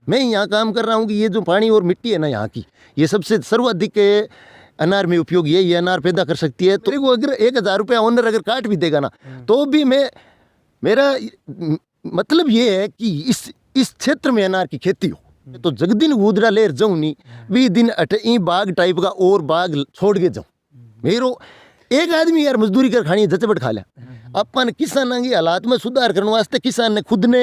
मैं यहाँ काम कर रहा हूँ कि ये जो पानी और मिट्टी है ना यहाँ की, ये सबसे सर्वाधिक अनार में उपयोग यही है, अनार पैदा कर सकती है। तो वो अगर 1,000 रुपया ओनर अगर काट भी देगा ना, तो भी मेरा मतलब ये है कि इस क्षेत्र में अनार की खेती हो। तो जगदिन गुदरा लेर जाऊँ नहीं, 20 दिन ई बाग टाइप का और बाग छोड़ के जाऊँ। मेरो एक आदमी यार मजदूरी कर खानी जचबट खा लिया। अपन किसान की हालात में सुधार करने वास्ते किसान ने खुद ने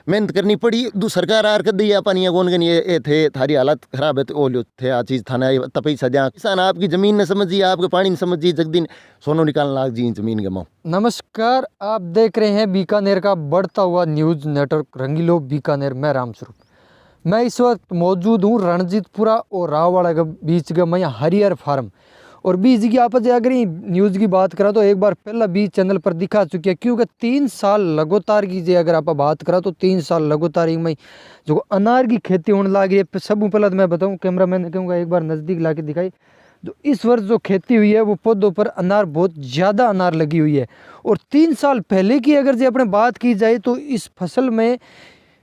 मेहनत करनी पड़ी। दू सरकार आर कर दी अपन ये कौन ये थे थारी हालत खराब है तो ओ लो थे आ चीज थाना तपई सजा किसान आपकी जमीन न समझिए, आपके पानी न समझिए, जगदिन सोनो निकालने लाग जी जमीन गमाओ। नमस्कार, आप देख रहे हैं बीकानेर का बढ़ता हुआ न्यूज नेटवर्क रंगीलो बीकानेर। मैं रामस्वरूप। मैं इस वक्त मौजूद हूँ रणजीतपुरा और राववाड़ा के बीच का मैं हरियर फार्म। और बीज की आप अगर न्यूज़ की बात करा तो एक बार पहला बीज चैनल पर दिखा चुकी है, क्योंकि 3 साल लगातार की अगर आप बात करा तो 3 साल लगातार में जो अनार की खेती होने लगी है। सब पहले तो मैं बताऊं, कैमरा मैन कहूँगा एक बार नज़दीक ला के दिखाई। जो इस वर्ष जो खेती हुई है वो पौधों पर अनार बहुत ज़्यादा अनार लगी हुई है। और 3 साल पहले की अगर जो अपने बात की जाए तो इस फसल में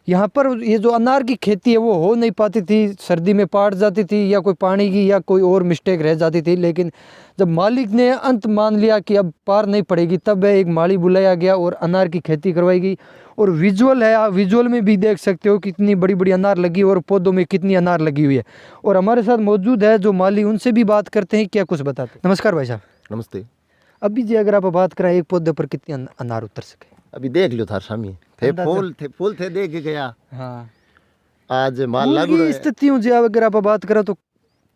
यहाँ पर ये जो अनार की खेती है वो हो नहीं पाती थी, सर्दी में पाट जाती थी या कोई पानी की या कोई और मिस्टेक रह जाती थी। लेकिन जब मालिक ने अंत मान लिया कि अब पार नहीं पड़ेगी, तब एक माली बुलाया गया और अनार की खेती करवाई गई। और विजुअल है, आप विजुअल में भी देख सकते हो कितनी बड़ी बड़ी अनार लगी और पौधों में कितनी अनार लगी हुई है। और हमारे साथ मौजूद है जो माली, उनसे भी बात करते हैं, क्या कुछ बताते हैं। नमस्कार भाई साहब। नमस्ते। अभी जी अगर आप बात करें एक पौधे पर कितनी अनार उतर सके? अभी देख लो थार सामने फूल थे देख के गया। हाँ, आज माल लागू है। स्थितियों जी अगर आप बात करें तो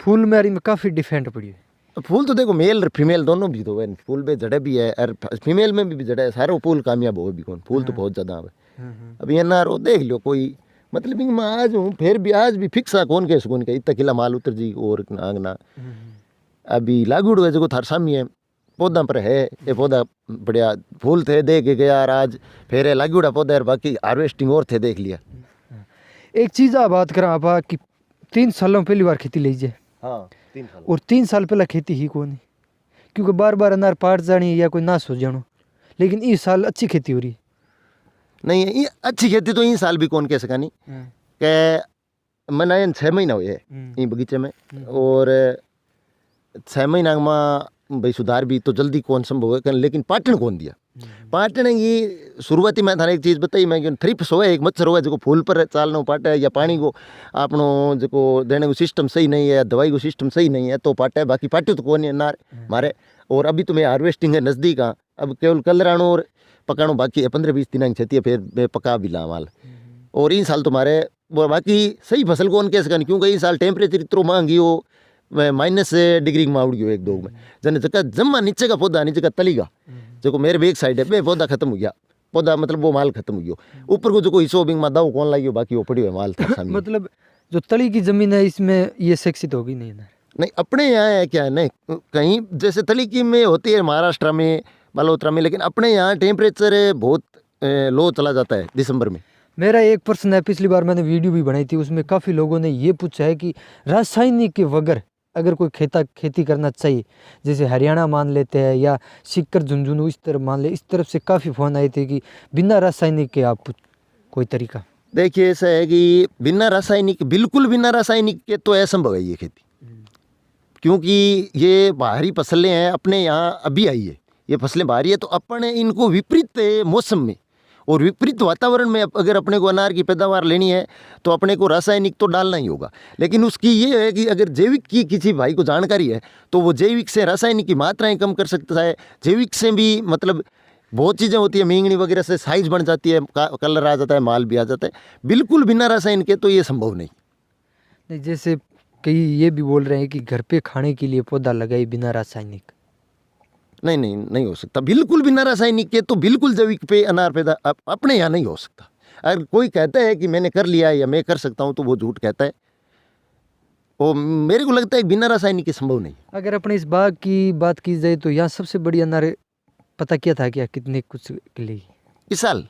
फूल में काफ़ी डिफरेंट पड़ी है। फूल तो देखो मेल फीमेल दोनों भी तो है, फूल पे जड़े भी है और फीमेल में भी जड़े है, सारे फूल कामयाब हो भी कौन फूल तो बहुत ज़्यादा है। अभी अनार वो देख लो कोई मतलब मैं आज हूँ फिर भी आज भी फिक्स है कौन के इतना किला माल उतर जी और नागना अभी लागू है जो थार सामी है पौधा पर है। ये पौधा बढ़िया फूल थे देख के गया आज फिर लागूड़ा पौधा है, बाकी हार्वेस्टिंग और थे देख लिया। एक चीज़ आप बात करें आप कि 3 सालों पहली बार खेती लीजिए। हाँ 3 साल। और 3 साल पहला खेती ही कौन, क्योंकि बार बार अनार पाट जानी या कोई नाश हो जानो। लेकिन इस साल अच्छी खेती हो रही नहीं है। ये अच्छी खेती तो इस साल भी कौन कह सका नहीं कि मना 6 महीना हुए ये बगीचे में और 6 महीना में भाई सुधार भी तो जल्दी कौन संभव है, लेकिन पाटन कौन दिया। पाटन की शुरुआती मैं थाने एक चीज़ बताई मैं थ्रिप्स हो एक मच्छर हो जो फूल पर चालना पाटे या पानी को आपनो जो देने को सिस्टम सही नहीं है, दवाई को सिस्टम सही नहीं है तो पाटे, बाकी पाटे तो कौन है नार मारे। और अभी तो मैं हार्वेस्टिंग है नज़दीक हाँ, अब केवल कलरानो और पकानो बाकी है, 15-20 दिन की खेती है फिर मैं पका भी ला माल। और इन साल तुम्हारे बाकी सही फसल कौन कह सका, क्योंकि इस साल टेम्परेचर इतना महंगी हो -, डिग्री में उड़ गयो 1-2 में जन जगह जमा नीचे का पौधा नीचे का तली का जो मेरे बैक साइड है बे पौधा खत्म हो गया, पौधा मतलब वो माल खत्म हो गया। ऊपर को जो कोई हिस्सों में दाव कौन लाइयो बाकी वो पड़ी हुई माल था मतलब जो तली की जमीन है इसमें ये शिक्षित होगी नहीं ना? नहीं अपने यहाँ है क्या है नहीं कहीं जैसे तली की में होती है महाराष्ट्र में मल्होत्रा में, लेकिन अपने यहाँ टेम्परेचर बहुत लो चला जाता है दिसंबर में। मेरा एक प्रश्न है, पिछली बार मैंने वीडियो भी बनाई थी उसमें काफ़ी लोगों ने ये पूछा है कि रासायनिक के बगैर अगर कोई खेती करना चाहिए, जैसे हरियाणा मान लेते हैं या सीकर झुंझुनू इस तरफ मान ले, इस तरफ से काफ़ी फ़ोन आए थे कि बिना रासायनिक के आप कोई तरीका। देखिए ऐसा है कि बिना रासायनिक बिल्कुल बिना रासायनिक के तो असंभव है ये खेती, क्योंकि ये बाहरी फसलें हैं अपने यहाँ अभी आई है, ये फसलें बाहरी है तो अपन इनको विपरीत मौसम में और विपरीत वातावरण में अगर अपने को अनार की पैदावार लेनी है तो अपने को रासायनिक तो डालना ही होगा। लेकिन उसकी ये है कि अगर जैविक की किसी भाई को जानकारी है तो वो जैविक से रासायनिक की मात्राएं कम कर सकता है। जैविक से भी मतलब बहुत चीज़ें होती है, मींगनी वगैरह से साइज बन जाती है, कलर आ जाता है, माल भी आ जाता है। बिल्कुल बिना रासायनिक के तो ये संभव नहीं। जैसे कई ये भी बोल रहे हैं कि घर पे खाने के लिए पौधा लगाए बिना रासायनिक, नहीं हो सकता बिल्कुल बिना रासायनिक के। तो बिल्कुल जैविक पे अनार पैदा अपने यहाँ नहीं हो सकता। अगर कोई कहता है कि मैंने कर लिया या मैं कर सकता हूँ तो वो झूठ कहता है। वो मेरे को लगता है बिना रासायनिक के संभव नहीं। अगर अपने इस बाग की बात की जाए तो यहाँ सबसे बड़ी अनार पता क्या था, क्या कितने कुछ के लिए इस साल?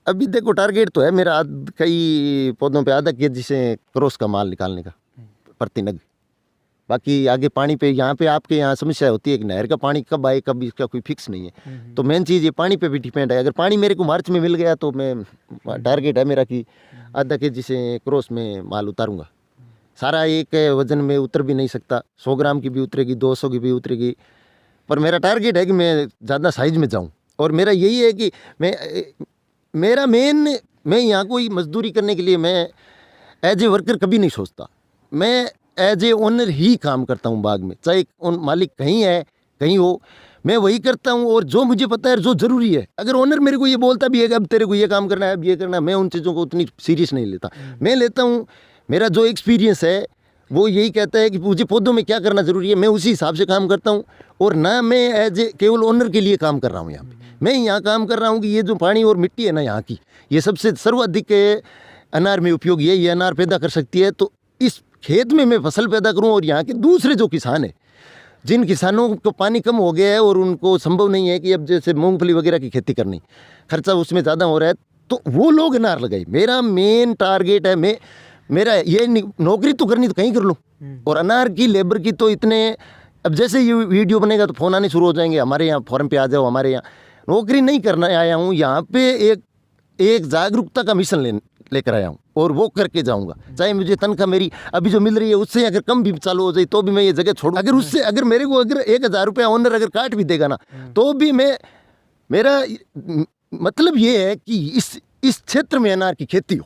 अभी देखो टारगेट तो है मेरा कई पौधों पे आधा केजी से क्रॉस का माल निकालने का प्रति नग। बाकी आगे पानी पे यहाँ पे आपके यहाँ समस्या होती है कि नहर का पानी कब आए कब इसका कोई फिक्स नहीं है। तो मेन चीज़ ये पानी पे भी डिपेंड है। अगर पानी मेरे को मार्च में मिल गया तो मैं टारगेट है मेरा कि आधा केजी से क्रॉस में माल उतारूँगा। सारा एक वजन में उतर भी नहीं सकता, 100 ग्राम की भी उतरेगी, 200 की भी उतरेगी, पर मेरा टारगेट है कि मैं ज़्यादा साइज में जाऊँ। और मेरा यही है कि मैं यहाँ कोई मजदूरी करने के लिए मैं एज ए वर्कर कभी नहीं सोचता। मैं एज ए ओनर ही काम करता हूँ बाग में, चाहे मालिक कहीं है कहीं हो, मैं वही करता हूँ। और जो मुझे पता है जो ज़रूरी है, अगर ओनर मेरे को ये बोलता भी है कि अब तेरे को ये काम करना है, अब ये करना है, मैं उन चीज़ों को उतनी सीरियस नहीं लेता। मैं लेता हूँ, मेरा जो एक्सपीरियंस है वो यही कहता है कि मुझे पौधों में क्या करना ज़रूरी है, मैं उसी हिसाब से काम करता हूँ। और ना मैं एज ए केवल ओनर के लिए काम कर रहा हूँ यहाँ पे, मैं यहाँ काम कर रहा हूँ कि ये जो पानी और मिट्टी है ना यहाँ की, ये सबसे सर्वाधिक अनार में उपयोगी है, ये अनार पैदा कर सकती है। तो इस खेत में मैं फसल पैदा करूँ और यहाँ के दूसरे जो किसान हैं, जिन किसानों को पानी कम हो गया है और उनको संभव नहीं है कि अब जैसे मूंगफली वगैरह की खेती करनी, खर्चा उसमें ज़्यादा हो रहा है, तो वो लोग अनार लगाए। मेरा मेन टारगेट है, मेरा ये नौकरी तो करनी तो कहीं कर लूँ, और अनार की लेबर की तो इतने, अब जैसे ये वीडियो बनेगा तो फ़ोन आने शुरू हो जाएंगे, हमारे यहाँ फॉरम पे आ जाओ, हमारे यहाँ। नौकरी नहीं करना आया हूँ, यहाँ पे एक जागरूकता का मिशन लेकर आया हूँ और वो करके जाऊँगा। चाहे मुझे तनख्वाह मेरी अभी जो मिल रही है उससे अगर कम भी चालू हो जाए तो भी मैं ये जगह छोड़ूँ। अगर मेरे को अगर 1000 रुपया ओनर अगर काट भी देगा ना, तो भी मेरा मतलब ये है कि इस क्षेत्र में अनार की खेती हो।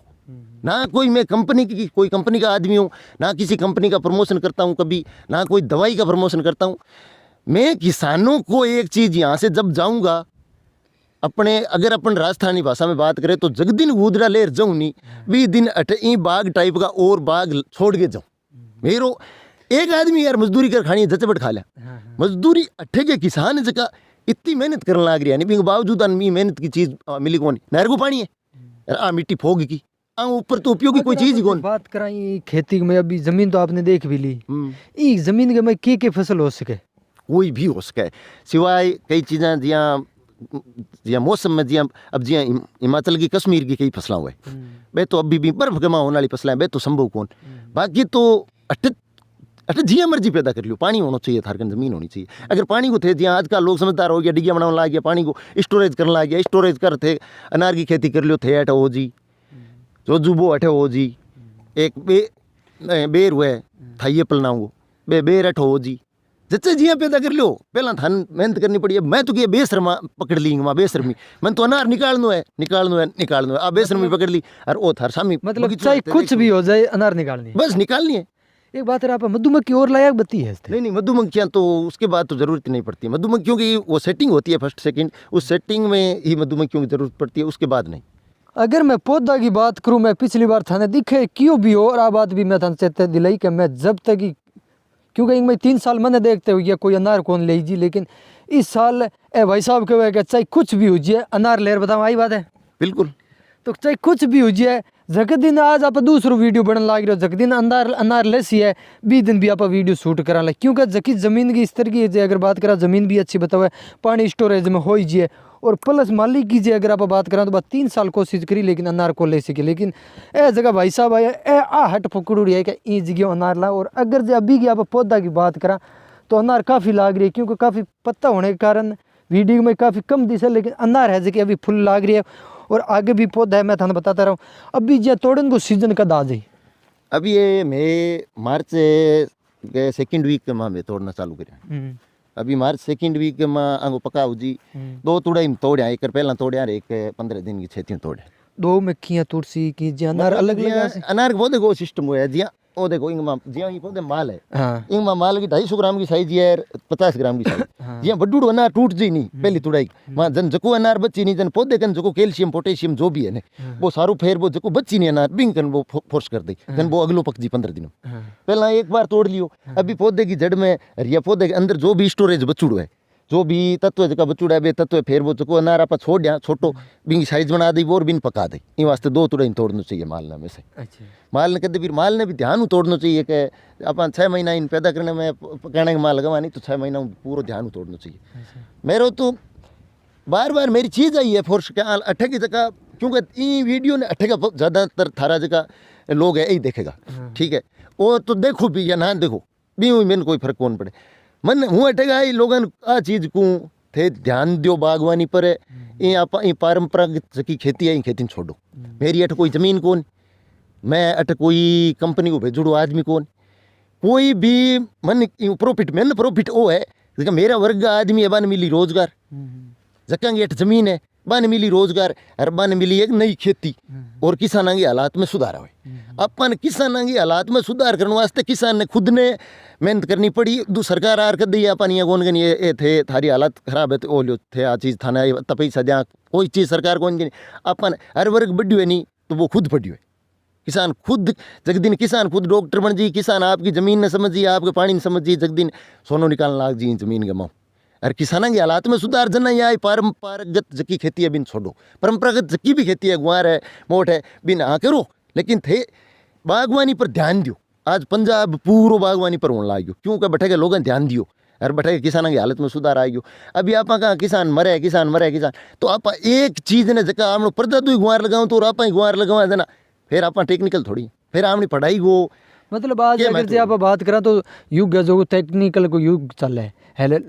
ना कोई मैं कोई कंपनी का आदमी हूँ, ना किसी कंपनी का प्रमोशन करता हूँ कभी, ना कोई दवाई का प्रमोशन करता हूँ। मैं किसानों को एक चीज़ यहाँ से जब जाऊँगा, अगर अपन राजस्थानी भाषा में बात करें तो जगदिन गुदरा लेर जाऊँ नहीं भी दिन अठई बाग टाइप का और बाग छोड़ के जाऊँ। मेरो एक आदमी यार मजदूरी कर खानी जचबट खा लिया, मजदूरी अठे के किसान जगह इतनी मेहनत करने लग रही है, नहीं बावजूद मेहनत की चीज़ मिली कौन, नहर को पानी है, मिट्टी फोग की ऊपर तो उपयोगी कोई चीज ही कौन। बात कराई खेती में, अभी जमीन तो आपने देख भी ली, ई जमीन के में के फसल हो सके, कोई भी हो सके, सिवाय कई चीज़ें जिया मौसम में अब हिमाचल की कश्मीर की कई फसलें हुए बे तो अभी भी बर्फ जमा होने वाली फसलें बे तो संभव कौन। बाकी तो अठ जिया मर्जी पैदा कर लियो, पानी होना चाहिए, थारकन जमीन होनी चाहिए। अगर पानी को थे जिया आजकल लोग समझदार हो गया, डिगिया बनाने लग गया, पानी को स्टोरेज करने लग गया, स्टोरेज कर थे अनार की खेती कर लियो थे अठ हो जी, जो जुबो अठे हो जी, एक बेर हुए था ये पलनाऊंगो बेर अठ हो जी, जच्चे जिया पैदा कर लो, पहला थान मेहनत करनी पड़ी। अब मैं तो क्या बेशर्मा पकड़ ली, वहाँ बेशर्मी मैं तो अनार निकालनो है अब बेशर्मी पकड़ ली और ओ थार सामी, मतलब चाहे कुछ भी हो जाए अनार निकालनी, बस निकालनी है। एक बात है, आप मधुमक्खी और लायक बत्ती है? नहीं, मधुमक्खियाँ तो उसके बाद तो ज़रूरत नहीं पड़ती, मधुमक्खियों की वो सेटिंग होती है फर्स्ट सेकंड, उस सेटिंग में ही मधुमक्खियों की ज़रूरत पड़ती है, उसके बाद नहीं। अगर मैं पौधा की बात करूँ, मैं पिछली बार थाने दिखे क्यों भी हो, और आ बात भी मैं थाने चेते दिलाई कि मैं जब तक ही, क्योंकि मैं 3 साल मैंने देखते हुए कोई अनार कौन ले जी, लेकिन इस साल ए भाई साहब के वह चाहे कुछ भी हो जाए अनार लेर, बताओ आई बात है बिल्कुल। तो चाहे कुछ भी हो जाए, जग दिन आज आप दूसरो वीडियो बनने लग रहे हो, जग दिन अनार लेसी है, 20 दिन भी आप वीडियो शूट करा ले, क्योंकि जबकि ज़मीन की इस तरह की अगर बात करा, ज़मीन भी अच्छी बताओ है, पानी स्टोरेज में हो जाए, और प्लस मालिक की अगर आप बात करें तो बात 3 साल कोशिश करी लेकिन अनार को ले सके, लेकिन ए जगह भाई साहब आया ए आ हट पकड़ रही है कि ई जगह अनार ला। और अगर जो अभी की आप पौधा की बात करा तो अनार काफ़ी लाग रही है, क्योंकि काफ़ी पत्ता होने के कारण वीडियो में काफ़ी कम दिशा, लेकिन अनार है जगह अभी फुल लाग रही है। और आगे भी पौधा है, मैं थाने बताता रहा हूँ। अभी जो तोड़न को सीजन कद आ जाए, अभी ये मई मार्च के सेकंड वीक में मैं तोड़ना चालू करें, अभी मार्च सेकंड वीक में आगो पका जी 2 तुड़ा तोड़िया, एक पहला तोड़िया, एक 15 दिन की छेती तोड़े, 2 मक्खियाँ तुलसी की जी अनार अलग अलग अनार के पौधे को सिस्टम हुआ है जिया ओ देखो इंगमा जिया ये पौधे माल है, हाँ। इंगमा माल की 250 ग्राम की साइज है, 50 ग्राम की साइज हाँ। जिया बड्डू अनार टूट जी नहीं पहली तुड़ाई वहाँ जन जको अनार बच्ची नहीं, जन पौधे कन जको कैल्शियम पोटेशियम जो भी है ने वो सारू फेर वो जको बच्ची नहीं अनार बिंग कन वो फोर्स कर दे, जन वो अगलो पक जी 15 दिनों पहला एक बार तोड़ लियो। अभी पौधे की जड़ में या पौधे के अंदर जो भी स्टोरेज बचूड़ो है, जो भी तत्व जगह बचूड़ा है तत्व फिर वो जको अनार आप छोड़ दिया छोटो बिंग साइज बना दी और बिन पका दे, इन वास्ते 2 तुड़ा तोड़ना चाहिए मालना में से। अच्छा। माल ने कदे फिर माल ने भी ध्यान तोड़ना चाहिए कि अपन 6 महीना इन पैदा करने में पकाने का माल लगवा नहीं तो 6 महीना पूरा ध्यान तोड़ना चाहिए। अच्छा। मेरे तो बार मेरी चीज़ आई है फोर्स के अट्ठे की जगह, क्योंकि ई वीडियो ने अट्ठे का ज़्यादातर थारा जगह लोग है यही देखेगा, ठीक है वो तो देखो भी या ना देखो भी हुई मैंने कोई फर्क कौन पड़े मन हूँ अटेगा ये लोगन आ चीज को थे ध्यान दियो बागवानी पर ये आप ये परंपरागत की खेती है, ये खेती छोड़ो। मेरी अट कोई जमीन कौन, मैं अट कोई कंपनी को भेजुड़ो आदमी कौन, कोई भी मन प्रॉफिट मैंने प्रॉफिट वो है जगह मेरा वर्ग आदमी है बन मिली रोजगार, जगह अट जमीन है बन मिली रोजगार और बन मिली एक नई खेती और किसाना के हालात में सुधार हुए। अपन किसाना के हालात में सुधार करने वास्ते किसान ने खुद ने मेहनत करनी पड़ी। सरकार आर कर दी अपन ये कौन ये थे थारी हालत खराब है तो ओ लो थे आ चीज़ थाना पैसा दिया कोई चीज़ सरकार कौन की अपन हर वर्ग बढ़ी हुए नहीं तो वो खुद बढ़ी हुए। किसान खुद जगदिन किसान खुद डॉक्टर बन जी, किसान आपकी ज़मीन न समझिए, आपके पानी न समझिए, जगदिन सोनो निकालने लाग जी ज़मीन गमाओ। और किसाना के हालात में सुधार जना या परंपरागत जकी खेती है बिन छोड़ो, परंपरागत जकी भी खेती है गुआर है मोट है बिन हाँ करो, लेकिन थे बागवानी पर ध्यान दियो। आज पंजाब पूरा बागवानी पर होने लाग गयो क्योंकि बैठे के लोगों ध्यान दियो और बैठे के किसाना की हालत में सुधार आ गयो। अभी आप कहाँ किसान मरे किसान तो आप एक चीज़ ने जगह आप पर्दा तू गुआर लगाऊँ तो आप गुआर लगावा देना फिर आप टेक्निकल थोड़ी फिर आपने पढ़ाई गो मतलब आज अगर जे आप बात करा तो युग है जो टेक्निकल को युग चल है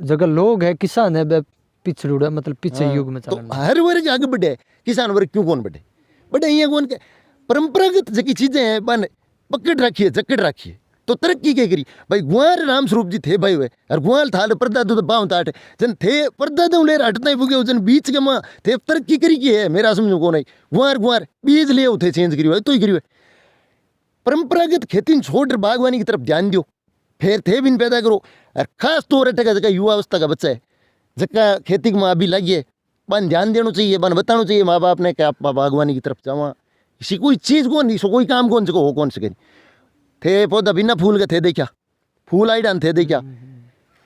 जगह लोग है किसान है पिछड़े मतलब पीछे युग में तो हर वर्ग आगे बढ़े, किसान वर्ग क्यों कौन बढ़े बढ़े ये कौन के परंपरागत जकी चीजें हैं बन पकड़ रखिए जकड़ रखिए तो तरक्की क्या करी भाई। गुआर राम स्वरूप जी थे भाई वे और गुआल था परदादू तो बाव ताट जन थे परदादू ले हटना ही पुगे जन बीच के माँ थे तरक्की करी की है मेरा समझो कौन है गुआर गुआर बीज ले थे चेंज करी तो ही करी परंपरागत खेती छोड़ बागवानी की तरफ ध्यान दियो फिर थे बिन पैदा करो। और खास तौर पर जगह युवा अवस्था का बच्चा है जगह खेती में अभी लगिए बन ध्यान देना चाहिए बन बताना चाहिए माँ बाप ने कि आप बागवानी की तरफ जावा। इसी कोई चीज़ कौन नहीं सो कोई काम कौन सको हो कौन सके थे पौधा बिना फूल के थे देखा फूल आई डान थे देखा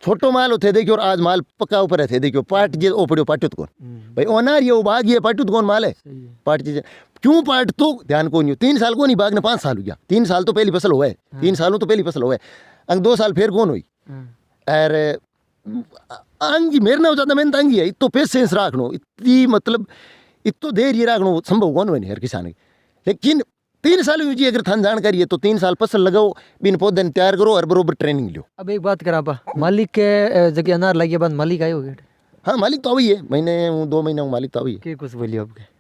छोटो माल थे देखियो और आज माल पक्का ऊपर थे देखियो पाट जे ओ पड़ियो पाटुत कौन भाई ओनार ये बाग ये पाटुत कौन माल है पाट चीजें क्यों पाट तो ध्यान को नहीं 3 साल को नहीं बाग ने 5 साल हो गया 3 साल तो पहली फसल हुआ है 3 सालों तो पहली फसल हुआ है अंग 2 साल फिर कौन हुई अरे अंगी मेरे ना हो जाता मैंने अंगी है तो पेशेंस रखनो इतनी मतलब इतो देर ये रखनो संभव कौन हुआ नहीं हर किसान लेकिन 3 साल हुई जी अगर थान जानकारी है तो 3 साल फसल लगाओ बिन पौधे तैयार करो और बरोबर ट्रेनिंग लो। अब एक बात करा पा मालिक के जगह अनार लगे बाद मालिक आए हो गए। हाँ मालिक तो अभी है महीने 2 महीने हूँ मालिक तो अभी है कुछ बोलिए आपके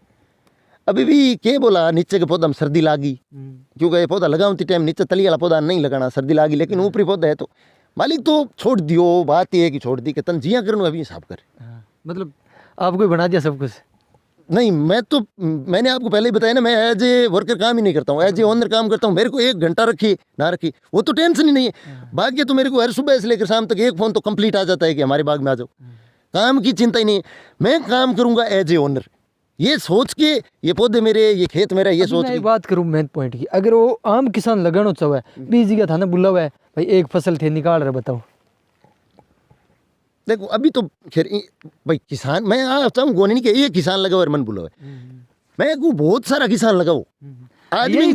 अभी भी के बोला नीचे के पौधा में सर्दी लागी क्योंकि ये पौधा लगाऊँ टाइम नीचे तली वाला पौधा नहीं लगाना सर्दी लागी लेकिन ऊपरी पौधा है तो मालिक तो छोड़ दियो बात ये है कि छोड़ दी कि तन जिया करूँ अभी हिसाब कर मतलब आपको ही बना दिया सब कुछ नहीं मैं तो मैंने आपको पहले ही बताया ना मैं एज ए वर्कर काम ही नहीं करता हूँ एज ए ओनर काम करता हूँ। मेरे को 1 घंटा रखी ना रखी वो तो टेंशन ही नहीं है बाकी तो मेरे को हर सुबह से लेकर शाम तक एक फ़ोन तो कंप्लीट आ जाता है कि हमारे बाग में आ जाओ काम की चिंता ही नहीं है। मैं काम करूँगा एज ए ओनर ये सोच के ये पौधे मेरे ये खेत मेरा ये सोच के बात करूँ मेन पॉइंट की अगर वो आम किसान लगाना चाहे बीज का था ना बुला हुआ है भाई एक फसल थे निकाल रहे बताओ देखो अभी तो खैर भाई किसान मैं चाहूँ नहीं कि एक किसान लगाओ और मन बुलाओ मैं को बहुत सारा किसान लगाओ यही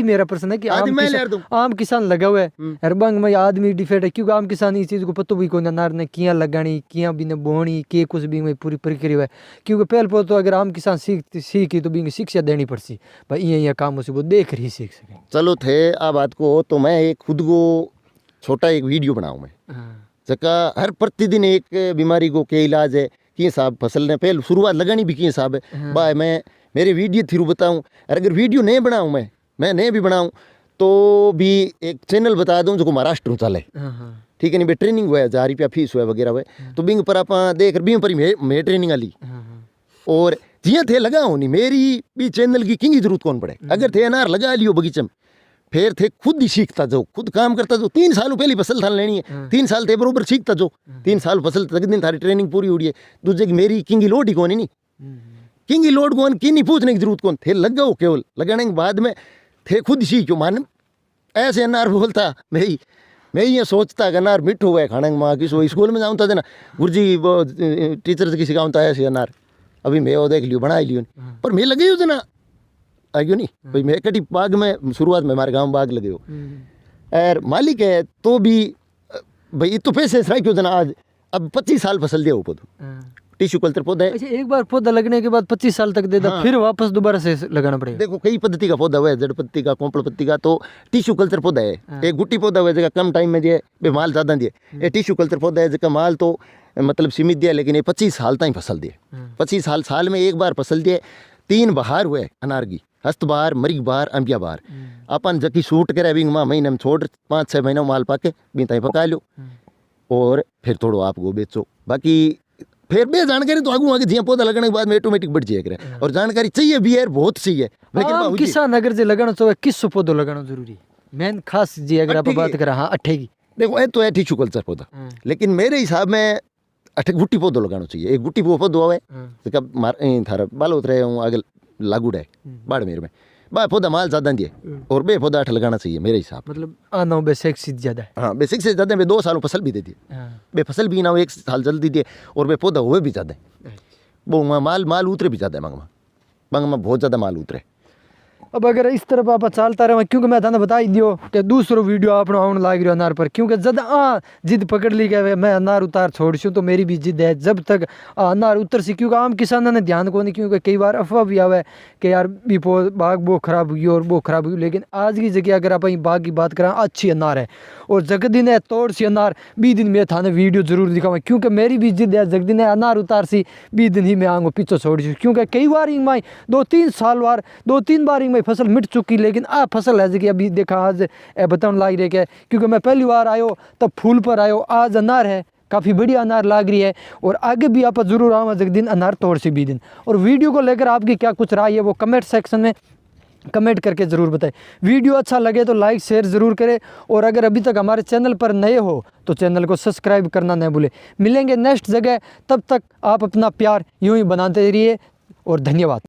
मेरा प्रश्न है कि आम किसान लगा हुआ है हर बंग में आदमी डिफेक्ट है क्योंकि आम किसान इस चीज को पता भी कोई अनार ने किया लगानी किया भी ने बोनी के कुछ भी में पूरी प्रक्रिया है क्योंकि पहले तो अगर आम किसान सीखी तो भी शिक्षा देनी पड़ती भाई ये काम उसे वो देख रही सीख सके। चलो थे आ बात को तो मैं एक खुद को छोटा एक वीडियो बनाऊँ मैं जगह हर प्रतिदिन एक बीमारी को क्या इलाज है कि साहब फसल ने पहले शुरुआत लगानी भी की साहब है भाई मैं मेरे वीडियो थ्रू बताऊं और अगर वीडियो नहीं बनाऊं मैं नहीं भी बनाऊं तो भी एक चैनल बता दूं जो महाराष्ट्र में चले ठीक है नहीं भाई ट्रेनिंग हुआ है 1000 रुपया फीस हुआ वगैरह हुआ तो बिंग पर आप देख बिंग पर मैं ट्रेनिंग ली और जिया थे लगाओ नहीं मेरी भी चैनल की किंग जरूरत कौन पड़े अगर थे अनार लगा लियो बगीचे में फिर थे खुद ही सीखता जाओ खुद काम करता जाओ 3 साल पहली फसल थान लेनी है 3 साल थे बरोबर सीखता जाओ 3 साल फसल तक दिन थारी ट्रेनिंग पूरी उड़ी है दूसरे की मेरी किंगी लोड ही कौन है नहीं किंगी लोड कौन की नहीं पूछने की जरूरत कौन थे लग गओ केवल लगाने के बाद में थे खुद सीखो मान ऐसे अनार बोलता मैं ये सोचता कि अनार मिठो हुआ है खाने में माँ किसी स्कूल में जाऊँ था ना गुरुजी वो टीचर की सिखाऊँ था ऐसे अनार अभी मैं वो देख लियो बना लियो पर मैं लगे हो ना आगे नहीं भाई मैं कटी बाग में शुरुआत में हमारे गांव में बाग लगे हो और मालिक है तो भी भाई तो पैसे सराय क्यों जना आज अब 25 साल फसल दिया ऊपर टिश्यू कल्चर पौधा है। अच्छा, एक बार पौधा लगने के बाद 25 साल तक देता, हाँ। फिर वापस दोबारा से लगाना पड़ेगा? देखो कई पद्धति का पौधा हुआ है, जड़ पत्ती का, कोंपड़ पत्ती का, तो टिश्यू कल्चर पौधा है। एक गुट्टी पौधा हुआ है जगह कम टाइम में दिए बे माल ज़्यादा दिए। ये टिश्यू कल्चर पौधा है जगह माल तो मतलब सीमित दिया, लेकिन ये 25 साल तक फसल दिए। 25 साल में एक बार फसल दिए। 3 बहार हुए अनार की, हस्त बहार, मरीग बहार, अंबिया बहार। अपन जकी शूट करे अभी महीने में छोड़ 5-6 महीना माल पाके भी तई पका लो और फिर थोड़ो आप गो बेचो। बाकी फिर बे जानकारी तो आगे जिया पौधा लगने के बाद में ऑटोमेटिक बढ़ जाएगा। और जानकारी चाहिए भी है, बहुत चाहिए। आम किसान अगर जे लगाना चाहे किस पौधो लगाना जरूरी मेन खास जी अगर आप बात करें? हाँ, अट्ठे की देखो ये तो है टिश्यू कल्चर पौधा, लेकिन मेरे हिसाब में अट्ठे गुट्टी पौधो लगाना चाहिए। एक गुट्टी पौधो हुआ है कब मार थारा बाल उतरे हूँ आगे लागू है बाड़मेर में बा पौधा माल ज़्यादा दिए और बे पौधा अठ लगाना चाहिए मेरे हिसाब। मतलब आना बेसिक से ज़्यादा है। हाँ, बेसिक से ज़्यादा। बे 2 सालों फसल भी दे दिए, बे फसल भी ना हो 1 साल जल्दी दिए और बे पौधा हुए भी ज़्यादा है। वो माल उतरे भी ज़्यादा है। मंगमा बहुत ज़्यादा माल उतरे। अब अगर इस तरफ आप चलता रहे, क्योंकि मैं थाने बता ही दियो कि दूसरो वीडियो आप आने लाग रहा अनार पर, क्योंकि जब जिद पकड़ ली गए मैं अनार उतार छोड़ छूँ तो मेरी भी जिद है जब तक अनार उतर सी। क्योंकि आम किसानों ने ध्यान को नहीं, क्योंकि कई बार अफवाह भी आवे कि यार भी बाग वो खराब हुई और वो खराब हुई। लेकिन आज की जगह अगर आप बाग की बात करें, अच्छी अनार है और जगदिन है तोड़ सी अनार 20 दिन में थाने वीडियो जरूर दिखाऊँ, क्योंकि मेरी भी जिद है जगदिन है अनार उतार सी 20 दिन ही मैं आऊँगा पीछे छोड़ छूँ। क्योंकि कई बार ही मैं 2-3 बार ही मैं फसल मिट चुकी, लेकिन आ फसल है कि अभी देखा आज बताने लाग रही है। क्योंकि मैं पहली बार आयो तब फूल पर आयो, आज अनार है, काफ़ी बढ़िया अनार लाग रही है और आगे भी आप जरूर आऊँगा जग दिन अनार तोड़ सी 20 दिन। और वीडियो को लेकर आपकी क्या कुछ राय है वो कमेंट सेक्शन में कमेंट करके ज़रूर बताएं। वीडियो अच्छा लगे तो लाइक शेयर ज़रूर करें और अगर अभी तक हमारे चैनल पर नए हो तो चैनल को सब्सक्राइब करना न भूलें। मिलेंगे नेक्स्ट जगह, तब तक आप अपना प्यार यूँ ही बनाते रहिए और धन्यवाद।